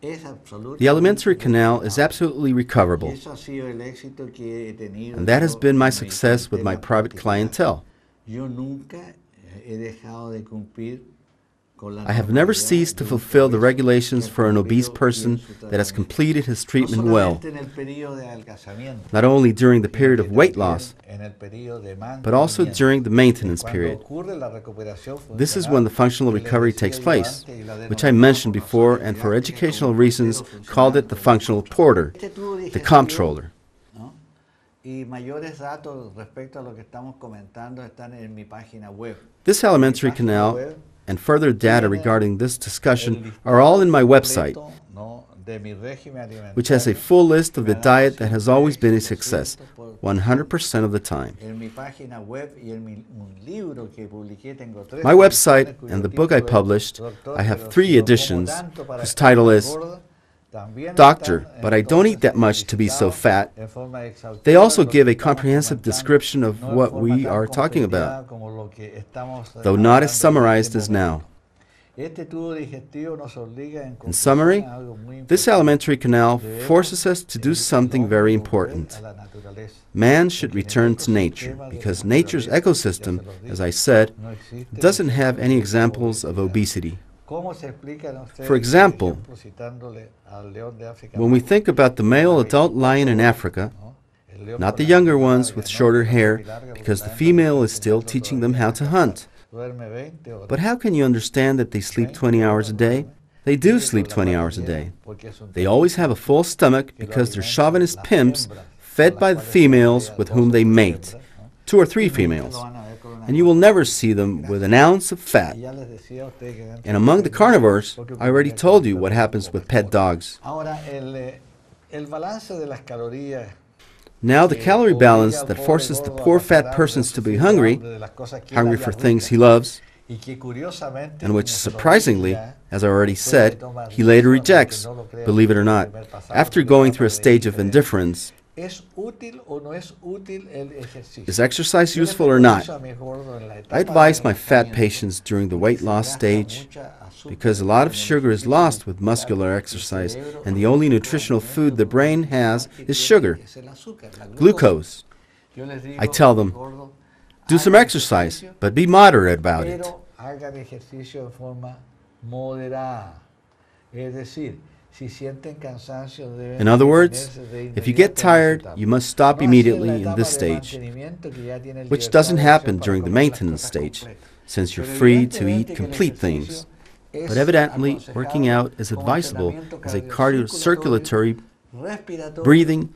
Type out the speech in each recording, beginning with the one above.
The alimentary canal is absolutely recoverable, and that has been my success with my private clientele. I have never ceased to fulfill the regulations for an obese person that has completed his treatment well, not only during the period of weight loss, but also during the maintenance period. This is when the functional recovery takes place, which I mentioned before and for educational reasons called it the functional porter, the comptroller. This alimentary canal and further data regarding this discussion are all in my website, which has a full list of the diet that has always been a success, 100% of the time. My website and the book I published, I have 3 editions, whose title is Doctor, but I don't eat that much to be so fat. They also give a comprehensive description of what we are talking about, though not as summarized as now. In summary, this alimentary canal forces us to do something very important. Man should return to nature, because nature's ecosystem, as I said, doesn't have any examples of obesity. For example, when we think about the male adult lion in Africa, not the younger ones with shorter hair, because the female is still teaching them how to hunt. But how can you understand that they sleep 20 hours a day? They do sleep 20 hours a day. They always have a full stomach because they're chauvinist pimps fed by the females with whom they mate, 2 or 3 females. And you will never see them with an ounce of fat. And among the carnivores, I already told you what happens with pet dogs. Now the calorie balance that forces the poor fat persons to be hungry for things he loves, and which surprisingly, as I already said, he later rejects, believe it or not, after going through a stage of indifference. Is exercise useful or not? I advise my fat patients during the weight loss stage because a lot of sugar is lost with muscular exercise, and the only nutritional food the brain has is sugar, glucose. I tell them, do some exercise, but be moderate about it. In other words, if you get tired, you must stop immediately in this stage, which doesn't happen during the maintenance stage, since you're free to eat complete things. But evidently, working out is advisable as a cardiocirculatory, breathing,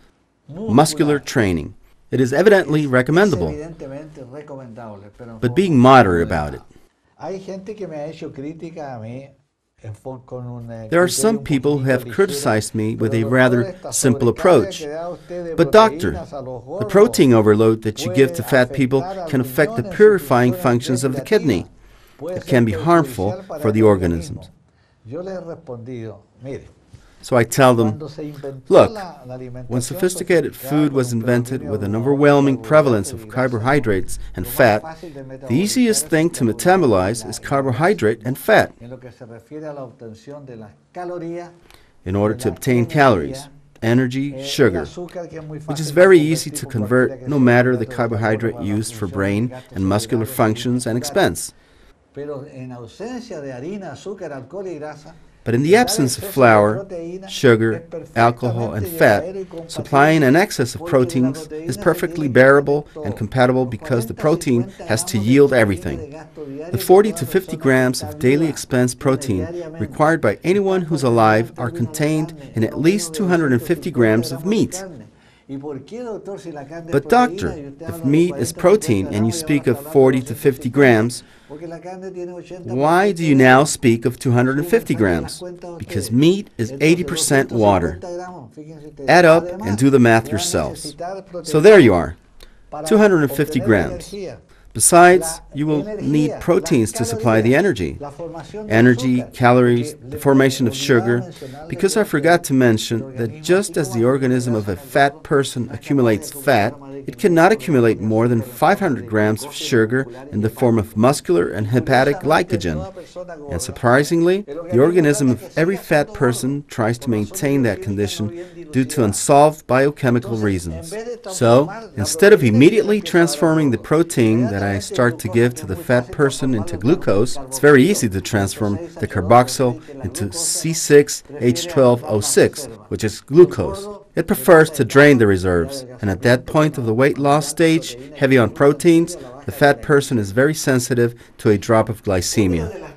muscular training. It is evidently recommendable, but being moderate about it. There are some people who have criticized me with a rather simple approach. But doctor, the protein overload that you give to fat people can affect the purifying functions of the kidney. It can be harmful for the organisms. So I tell them, look, when sophisticated food was invented with an overwhelming prevalence of carbohydrates and fat, the easiest thing to metabolize is carbohydrate and fat in order to obtain calories, energy, sugar, which is very easy to convert no matter the carbohydrate used for brain and muscular functions and expense. But in the absence of flour, sugar, alcohol, and fat, supplying an excess of proteins is perfectly bearable and compatible because the protein has to yield everything. The 40 to 50 grams of daily expense protein required by anyone who's alive are contained in at least 250 grams of meat. But doctor, if meat is protein and you speak of 40 to 50 grams, why do you now speak of 250 grams? Because meat is 80% water. Add up and do the math yourselves. So there you are, 250 grams. Besides, you will need proteins to supply the energy, calories, the formation of sugar, because I forgot to mention that just as the organism of a fat person accumulates fat, it cannot accumulate more than 500 grams of sugar in the form of muscular and hepatic glycogen. And surprisingly, the organism of every fat person tries to maintain that condition due to unsolved biochemical reasons. So, instead of immediately transforming the protein that I start to give to the fat person into glucose, it's very easy to transform the carboxyl into C6H12O6, which is glucose. It prefers to drain the reserves, and at that point of the weight loss stage, heavy on proteins, the fat person is very sensitive to a drop of glycemia.